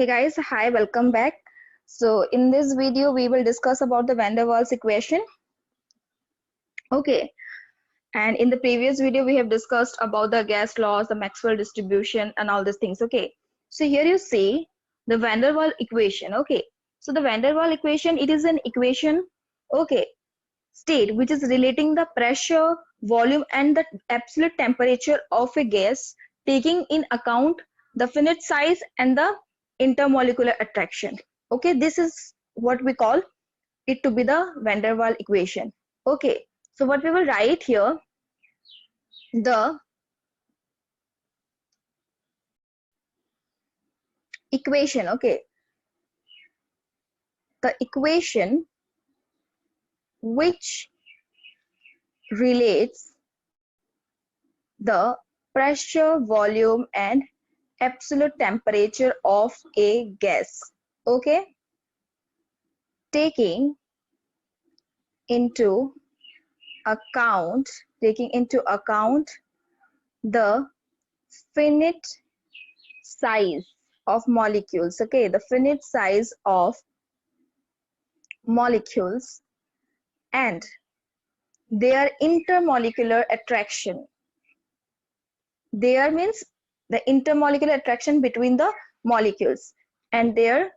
Hey guys, hi, welcome back. So in this video, we will discuss about the Vander Waals equation. Okay, and in the previous video, we have discussed about the gas laws, the Maxwell distribution and all these things. Okay, so here you see the Vander Waal equation. Okay, so the Vander Waal equation, it is an equation, okay, state which is relating the pressure, volume and the absolute temperature of a gas, taking in account the finite size and the intermolecular attraction. Okay, this is what we call it to be the Vander Waal equation. Okay, so what we will write here, the equation. Okay, the equation which relates the pressure, volume and absolute temperature of a gas. Okay, taking into account the finite size of molecules. Okay, the finite size of molecules and their intermolecular attraction. There means the intermolecular attraction between the molecules and their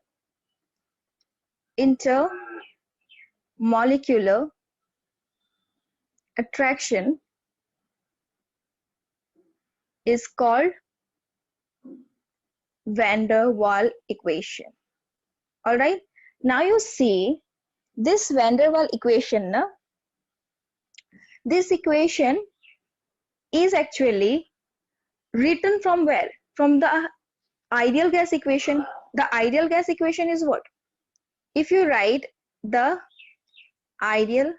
intermolecular attraction is called Vander Waal equation. All right, now you see this Vander Waal equation. This equation is actually written from where? From the ideal gas equation. The ideal gas equation is what? If you write the ideal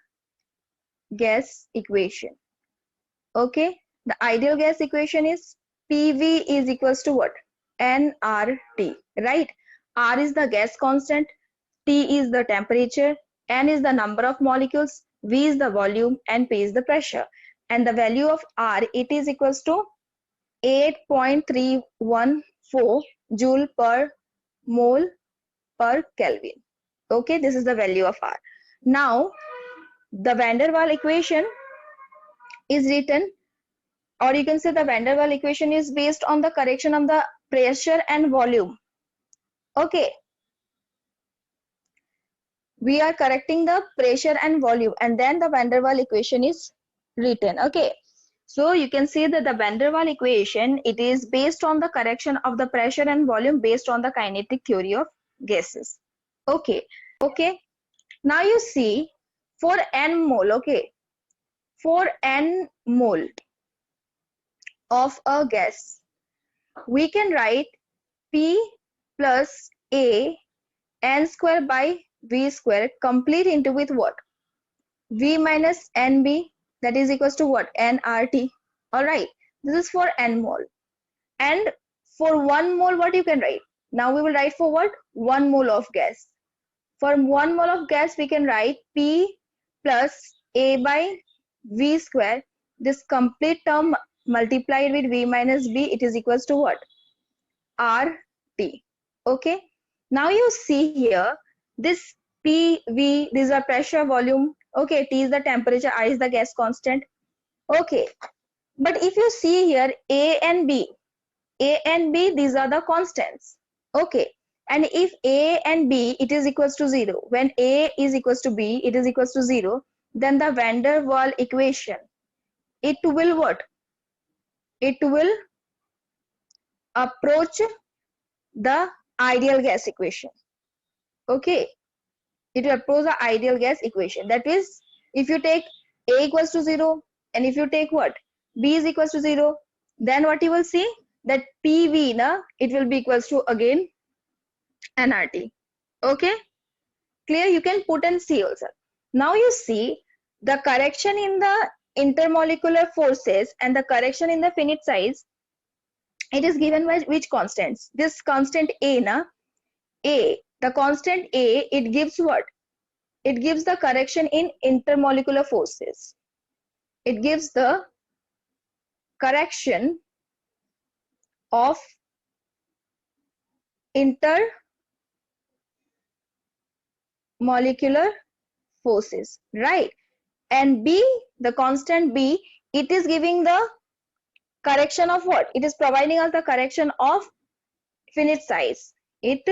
gas equation, okay, the ideal gas equation is PV is equals to what? nRT, right? R is the gas constant, T is the temperature, N is the number of molecules, V is the volume and P is the pressure. And the value of R, it is equals to 8.314 joule per mole per Kelvin. Okay, this is the value of R. Now, the Vander Waal equation is written, or you can say the Vander Waal equation is based on the correction of the pressure and volume. Okay, we are correcting the pressure and volume and then the Vander Waal equation is written. Okay, so you can see that the Vander Waal equation, it is based on the correction of the pressure and volume based on the kinetic theory of gases. Okay, now you see for n mole, okay, for n mole of a gas, we can write P plus A n square by V square complete into with what? V minus NB, that is equals to what? nRT. Alright, this is for n mole. And for 1 mole, what you can write? Now we will write for what? 1 mole of gas. For 1 mole of gas, we can write P plus A by V square. This complete term multiplied with V minus B, it is equals to what? RT. Okay. Now you see here, this P, V, these are pressure, volume. Okay, T is the temperature, I is the gas constant. Okay. But if you see here, A and B, these are the constants. Okay. And if A and B, it is equals to 0. When A is equals to B, it is equals to 0. Then the Vander Waal equation, it will what? It will approach the ideal gas equation. Okay. It will approach the ideal gas equation. That is, if you take A equals to 0 and if you take what? B is equals to 0, then what you will see? That PV, it will be equals to again nRT. Okay, clear? You can put and see also. Now you see the correction in the intermolecular forces and the correction in the finite size, it is given by which constants? This constant A, the constant A, it gives what? It gives the correction in intermolecular forces. It gives the correction of intermolecular forces, right? And B, the constant B, it is giving the correction of what? It is providing us the correction of finite size. It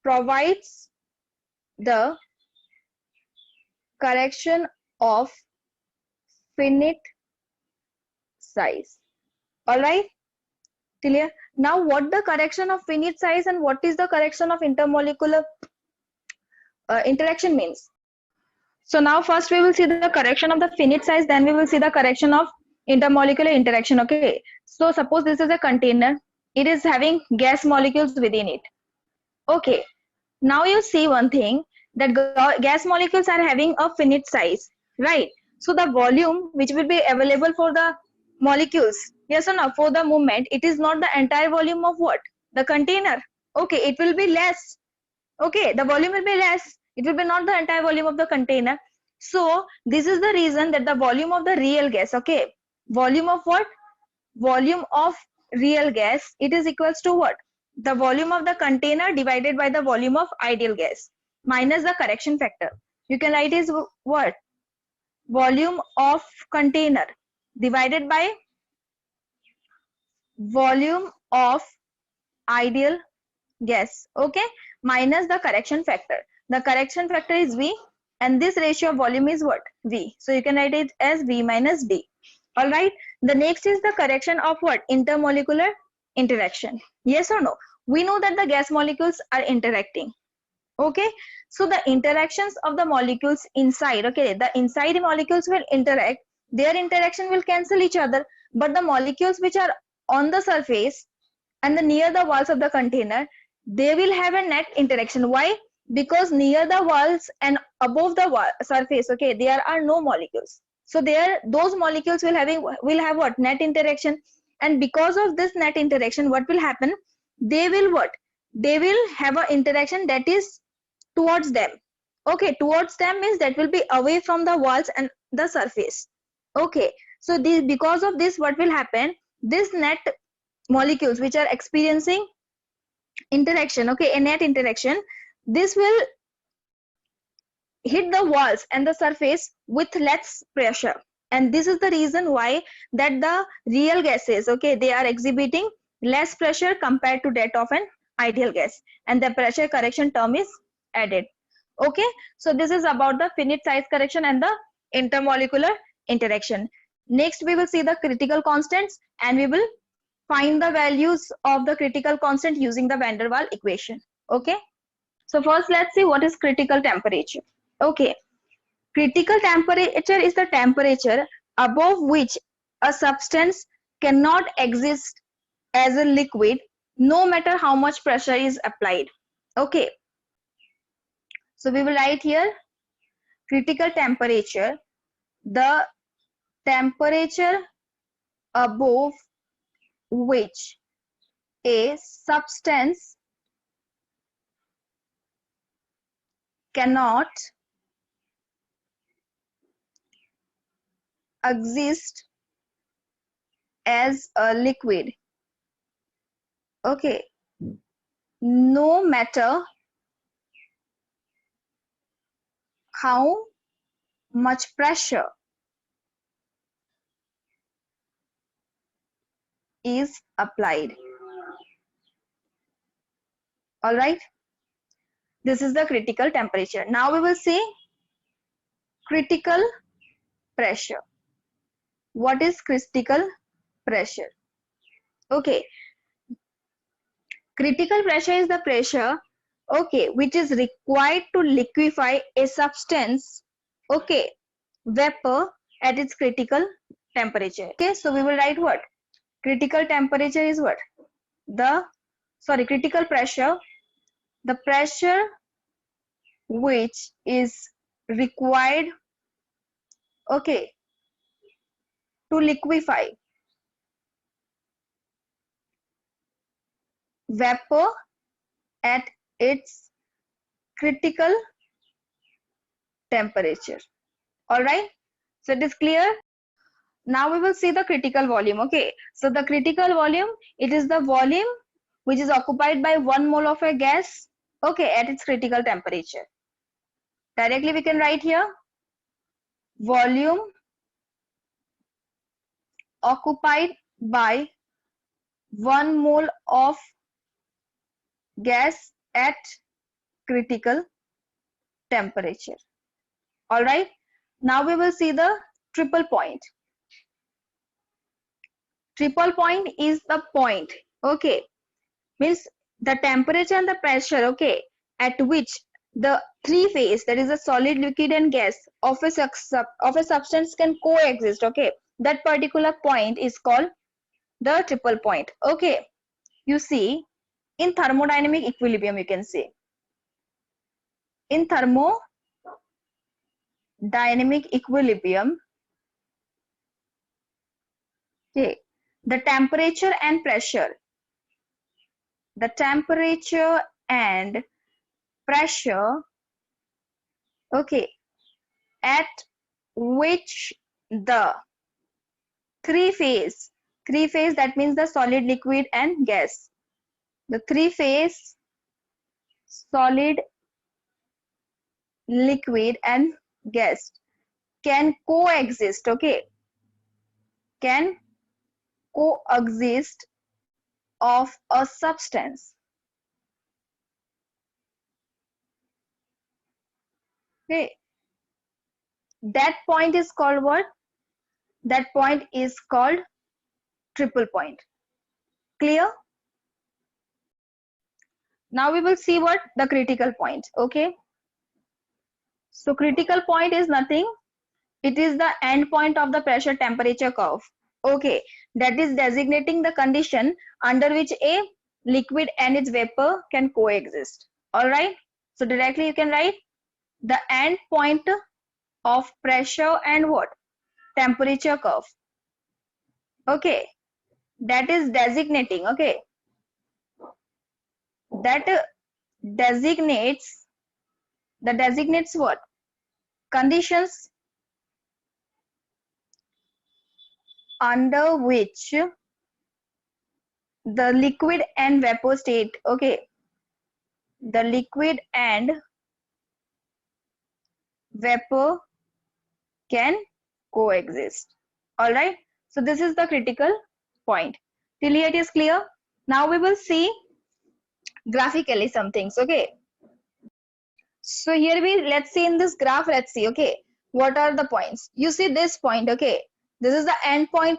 provides the correction of finite size. All right, clear? Now, what the correction of finite size and what is the correction of intermolecular interaction means? So now first we will see the correction of the finite size, then we will see the correction of intermolecular interaction. Okay, so suppose this is a container, it is having gas molecules within it. Okay, now you see one thing, that gas molecules are having a finite size, right? So the volume which will be available for the molecules, yes or no, for the movement, it is not the entire volume of what? The container. Okay, it will be less. Okay, the volume will be less. It will be not the entire volume of the container. So this is the reason that the volume of the real gas, okay, volume of what? Volume of real gas, it is equals to what? The volume of the container divided by the volume of ideal gas minus the correction factor. You can write is what? Volume of container divided by volume of ideal gas, okay, minus the correction factor. The correction factor is V and this ratio of volume is what? V. So you can write it as V minus D. All right. The next is the correction of what? Intermolecular interaction. Yes or no? We know that the gas molecules are interacting. Okay. So the interactions of the molecules inside, okay, the inside molecules will interact. Their interaction will cancel each other. But the molecules which are on the surface and the near the walls of the container, they will have a net interaction. Why? Because near the walls and above the surface, okay, there are no molecules. So there, those molecules will have what? Net interaction. And because of this net interaction, what will happen? They will what? They will have an interaction that is towards them. Okay, towards them means that will be away from the walls and the surface. Okay, so this, because of this, what will happen? This net molecules which are experiencing interaction, okay, a net interaction, this will hit the walls and the surface with less pressure. And this is the reason why that the real gases, okay, they are exhibiting less pressure compared to that of an ideal gas, and the pressure correction term is added. Okay, so this is about the finite size correction and the intermolecular interaction. Next we will see the critical constants and we will find the values of the critical constant using the Vander Waal equation. Okay, so first let's see what is critical temperature. Okay, critical temperature is the temperature above which a substance cannot exist as a liquid no matter how much pressure is applied. Okay, so we will write here critical temperature, the temperature above which a substance cannot exist as a liquid, okay, no matter how much pressure is applied. All right, this is the critical temperature. Now we will see critical pressure. What is critical pressure? Okay, critical pressure is the pressure, okay, which is required to liquefy a substance, okay, vapor at its critical temperature. Okay, so we will write what? Critical temperature is what? Critical pressure, the pressure which is required, okay, to liquefy vapor at its critical temperature. All right, so it is clear. Now we will see the critical volume. Okay, so the critical volume, it is the volume which is occupied by 1 mole of a gas, okay, at its critical temperature. Directly we can write here volume occupied by 1 mole of gas at critical temperature. All right, now we will see the triple point. Triple point is the point, okay, means the temperature and the pressure, okay, at which the three phase, that is a solid, liquid and gas of a substance can coexist, okay, that particular point is called the triple point. Okay, you see, in thermodynamic equilibrium, you can say, in thermodynamic equilibrium, okay, the temperature and pressure, okay, at which the three phase, that means the solid, liquid and gas, the three phase solid, liquid and gas can coexist, okay, can coexist of a substance, okay, that point is called what? That point is called triple point. Clear? Now we will see what the critical point. Okay, so critical point is nothing, it is the end point of the pressure temperature curve, okay, that is designating the condition under which a liquid and its vapor can coexist. All right, so directly you can write the end point of pressure and what? Temperature curve, okay, that is designating, okay, that designates what? Conditions under which the liquid and vapor state, okay, the liquid and vapor can coexist. All right, so this is the critical point. Till here it is clear. Now we will see graphically some things, okay. So here let's see in this graph, let's see, okay, what are the points. You see this point, okay, this is the end point,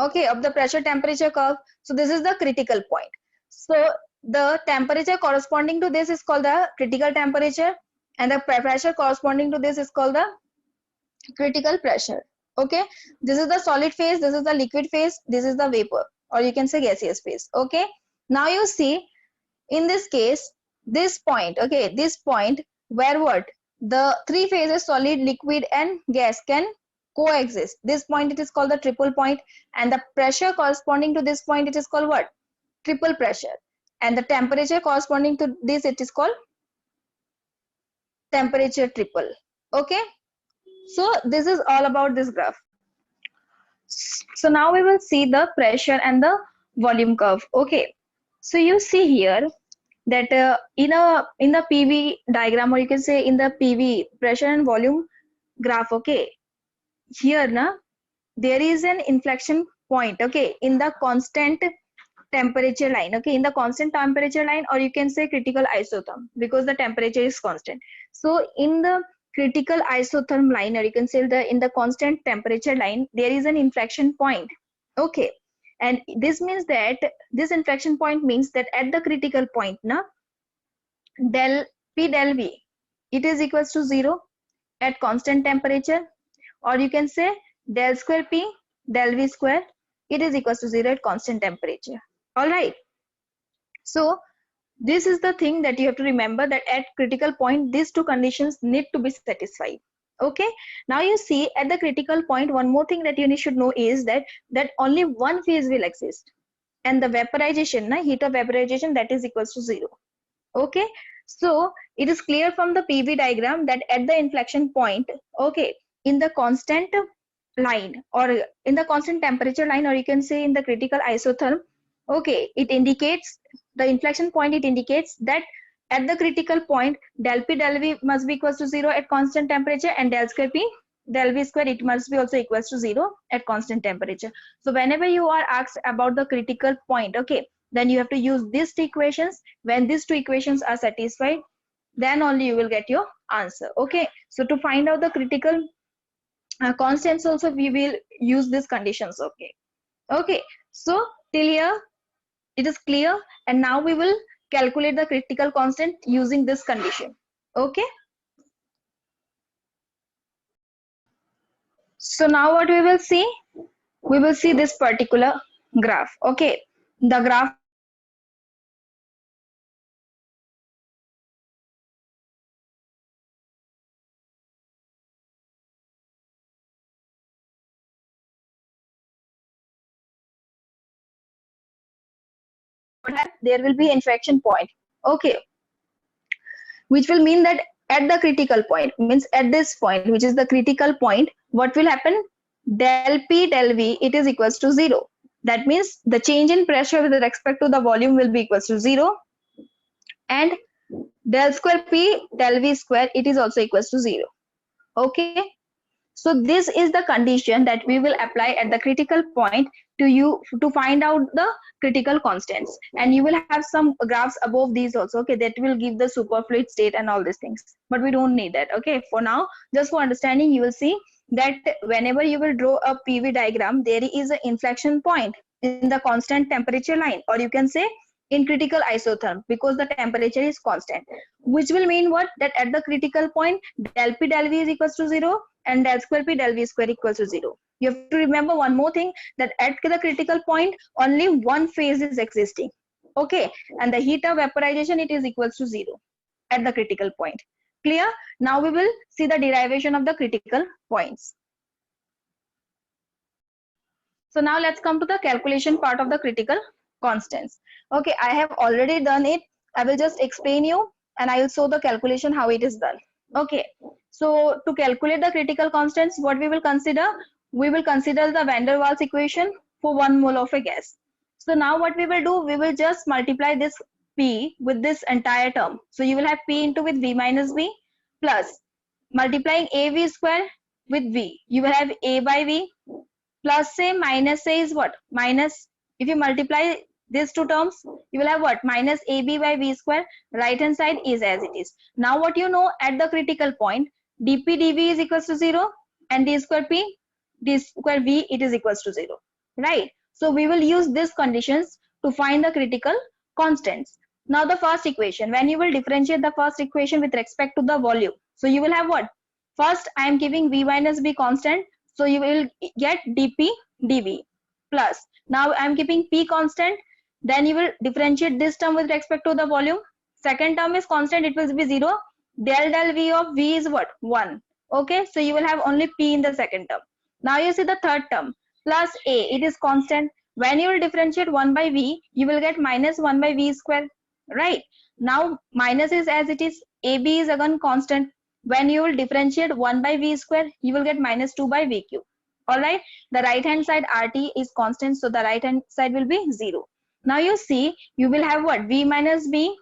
okay, of the pressure temperature curve. So this is the critical point. So the temperature corresponding to this is called the critical temperature, and the pressure corresponding to this is called the critical pressure. Okay, this is the solid phase, this is the liquid phase, this is the vapor, or you can say gaseous phase. Okay, now you see in this case this point, okay, this point where what? The three phases solid, liquid and gas can coexist. This point it is called the triple point, and the pressure corresponding to this point it is called what? Triple pressure, and the temperature corresponding to this it is called temperature triple. Okay, so this is all about this graph. So now we will see the pressure and the volume curve. Okay, so you see here that in the PV diagram, or you can say in the PV pressure and volume graph, okay, here na there is an inflection point, okay, in the constant temperature line, okay, in the constant temperature line, or you can say critical isotherm, because the temperature is constant. So in the critical isotherm line, or you can say in the constant temperature line, there is an inflection point, okay, and this means that this inflection point means that at the critical point na del P del V it is equals to 0 at constant temperature, or you can say del square P del V square it is equals to 0 at constant temperature. All right, so this is the thing that you have to remember, that at critical point these two conditions need to be satisfied. Okay, now you see at the critical point one more thing that you should know is that only one phase will exist, and the vaporization, heat of vaporization, that is equals to 0. Okay, so it is clear from the PV diagram that at the inflection point, okay, in the constant line, or in the constant temperature line, or you can say in the critical isotherm, okay, it indicates the inflection point, it indicates that at the critical point, del P del V must be equals to 0 at constant temperature, and del square P del V square, it must be also equals to 0 at constant temperature. So whenever you are asked about the critical point, okay, then you have to use these two equations. When these two equations are satisfied, then only you will get your answer. Okay, so to find out the critical constants also, we will use these conditions. Okay, okay, so till here it is clear, and now we will calculate the critical constant using this condition. Okay, so now what we will see, we will see this particular graph. Okay, the graph there will be inflection point. Okay, which will mean that at the critical point, means at this point, which is the critical point, what will happen, del P del V, it is equals to 0. That means the change in pressure with respect to the volume will be equals to 0, and del square P del V square, it is also equals to 0. Okay, so this is the condition that we will apply at the critical point to find out the critical constants, and you will have some graphs above these also. Okay, that will give the superfluid state and all these things, but we don't need that. Okay, for now, just for understanding, you will see that whenever you will draw a PV diagram, there is an inflection point in the constant temperature line, or you can say in critical isotherm, because the temperature is constant, which will mean what, that at the critical point, del P del V is equals to 0, and del square P del V square equals to 0. You have to remember one more thing, that at the critical point, only one phase is existing. Okay, and the heat of vaporization, it is equals to 0 at the critical point. Clear? Now we will see the derivation of the critical points. So now let's come to the calculation part of the critical constants. Okay, I have already done it. I will just explain you, and I will show the calculation how it is done. Okay, so to calculate the critical constants, what we will consider? We will consider the Vander Waals equation for 1 mole of a gas. So now what we will do, we will just multiply this P with this entire term. So you will have P into with V minus V plus multiplying AV square with V. You will have A by V plus A minus A is what? Minus, if you multiply these two terms, you will have what? Minus AB by V square. Right hand side is as it is. Now what you know, at the critical point, dP dV is equals to 0, and d square P d square V, it is equals to 0. Right? So we will use these conditions to find the critical constants. Now the first equation, when you will differentiate the first equation with respect to the volume, so you will have what? First, I am giving V minus B constant, so you will get dP dV plus, now I am keeping P constant, then you will differentiate this term with respect to the volume. Second term is constant, it will be 0. Del V of V is what? 1. Okay, so you will have only P in the second term. Now you see the third term, plus A, it is constant. When you will differentiate 1 by V, you will get minus 1 by V square. Right? Now minus is as it is, AB is again constant. When you will differentiate 1 by V square, you will get minus 2 by V cube. Alright, the right hand side RT is constant, so the right hand side will be 0. Now you see, you will have what? V minus B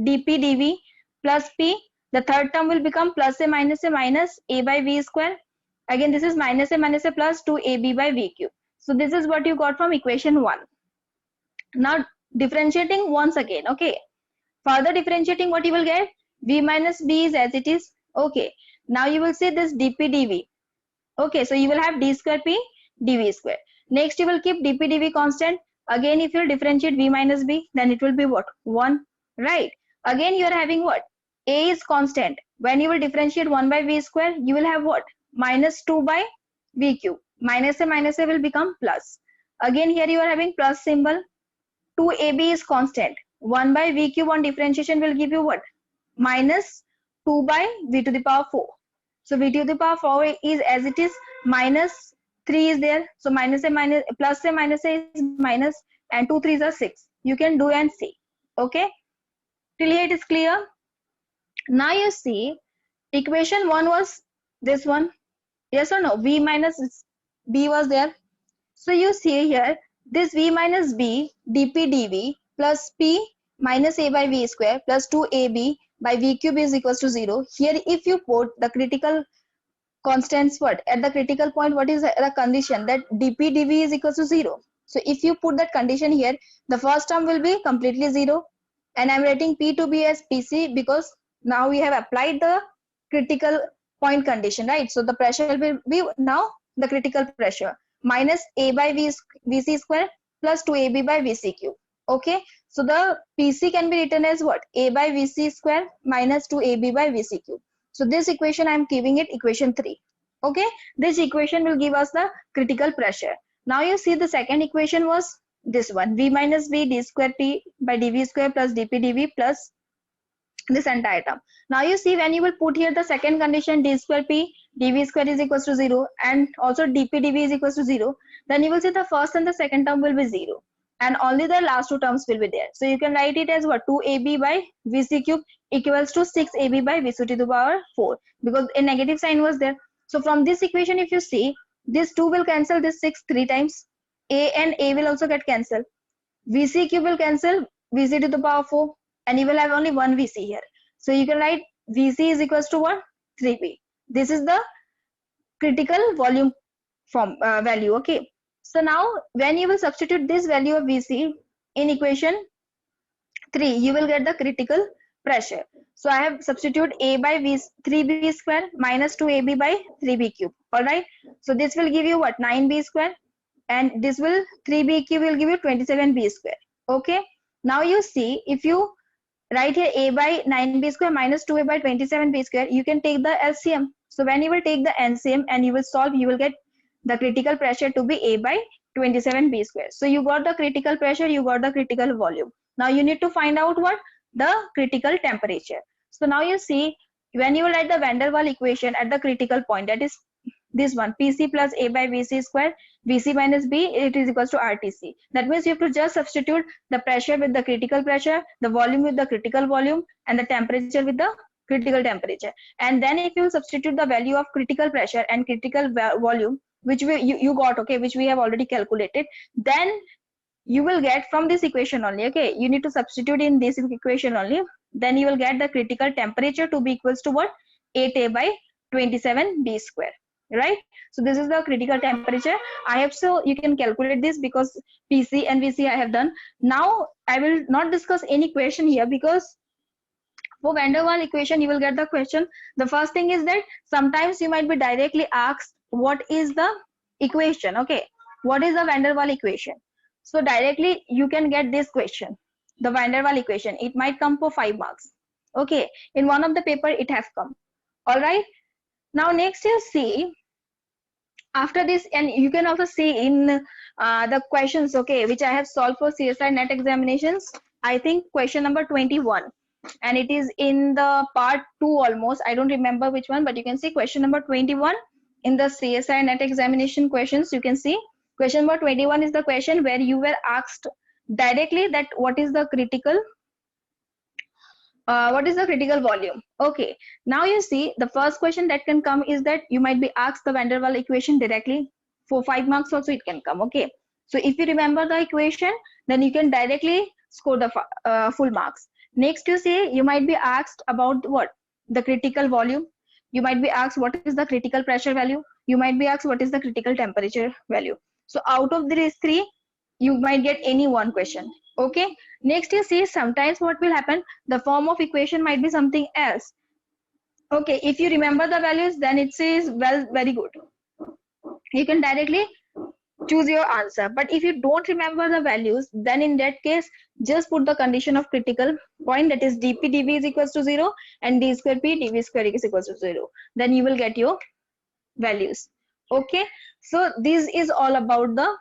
dP dV plus P. The third term will become plus A minus A by V square. Again, this is minus A plus 2AB by V cube. So this is what you got from equation 1. Now differentiating once again. Okay, further differentiating, what you will get? V minus B is as it is. Okay, now you will see this dP dV. Okay, so you will have d square P dV square. Next you will keep dP dV constant. Again, if you differentiate V minus B, then it will be what? 1. Right? Again you are having what? A is constant. When you will differentiate 1 by V square, you will have what? Minus 2 by V cube. Minus A will become plus. Again here you are having plus symbol. 2AB is constant. 1 by V cube on differentiation will give you what? Minus 2 by V to the power 4. So V to the power 4 is as it is, minus 3 is there. So minus A minus plus A minus A is minus, and 2 3s are 6. You can do and see. Okay? Till here it is clear. Now you see, equation 1 was this one. Yes or no? V minus B was there. So you see here, this V minus B dP dV plus P minus a by v square plus 2ab by v cube is equals to 0. Here if you put the critical constants, what at the critical point, what is the condition that dp dv is equals to 0. So if you put that condition here, the first term will be completely 0, and I'm writing p to be as pc because now we have applied the critical point condition, right? So the pressure will be now the critical pressure minus a by vc square plus 2ab by vc cube. Okay, so the pc can be written as what, a by vc square minus 2ab by vc cube. So this equation I'm giving it equation 3. Okay, this equation will give us the critical pressure. Now you see the second equation was this one, v minus v d square t by dv square plus dp dv plus this entire term. Now you see when you will put here the second condition, d square p dv square is equals to 0 and also dp dv is equals to 0, then you will see the first and the second term will be 0 and only the last two terms will be there. So you can write it as what, 2ab by vc cube equals to 6ab by vc to the power 4 because a negative sign was there. So from this equation if you see, this 2 will cancel this 6 3 times, a and a will also get cancelled, vc cube will cancel vc to the power 4 and you will have only one vc here. So you can write vc is equals to what, 3b. This is the critical volume from value. Okay, so now when you will substitute this value of vc in equation 3, you will get the critical pressure. So I have substituted a by v 3b square minus 2ab by 3b cube. All right, so this will give you what, 9b square, and this will 3b cube will give you 27b square. Okay, now you see if you write here a by 9b square minus 2a by 27b square, you can take the LCM. So when you will take the LCM and you will solve, you will get the critical pressure to be a by 27b square. So you got the critical pressure, you got the critical volume. Now you need to find out what, the critical temperature. So now you see when you write the Vander Waal equation at the critical point, that is this one, pc plus a by vc square, vc minus b, it is equals to rtc. That means you have to just substitute the pressure with the critical pressure, the volume with the critical volume, and the temperature with the critical temperature. And then if you substitute the value of critical pressure and critical volume, which you got, okay, which we have already calculated, then you will get from this equation only. Okay, you need to substitute in this equation only, then you will get the critical temperature to be equals to what, 8a by 27b square, right? So this is the critical temperature. I have, so you can calculate this because pc and vc I have done. Now I will not discuss any question here because for Vander Waal equation you will get the question. The first thing is that sometimes you might be directly asked what is the equation. Okay, what is the Vander Waal equation? So directly you can get this question, the Vander Waal equation. It might come for 5 marks. Okay, in one of the paper it has come. All right, now next you see after this, and you can also see in the questions, okay, which I have solved for CSI net examinations. I think question number 21, and it is in the part 2 almost, I don't remember which one, but you can see question number 21 in the CSI net examination questions. You can see question number 21 is the question where you were asked directly that what is the critical volume. Okay, now you see the first question that can come is that you might be asked the Vander Waal equation directly. For 5 marks also it can come. Okay, so if you remember the equation, then you can directly score the full marks. Next you see you might be asked about what, the critical volume. You might be asked what is the critical pressure value. You might be asked what is the critical temperature value. So out of these 3 you might get any one question. Okay, next you see sometimes what will happen, the form of equation might be something else. Okay, if you remember the values, then it says, well, very good, you can directly choose your answer. But if you don't remember the values, then in that case just put the condition of critical point, that is dp dv is equals to 0 and d square p dv square is equals to 0, then you will get your values. Okay, so this is all about the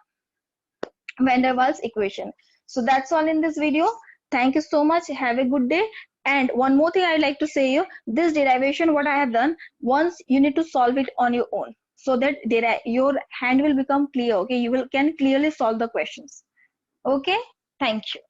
Vander Waal's equation. So that's all in this video. Thank you so much. Have a good day. And one more thing I'd like to say you, this derivation what I have done, once you need to solve it on your own so that your hand will become clear. Okay, you can clearly solve the questions. Okay, thank you.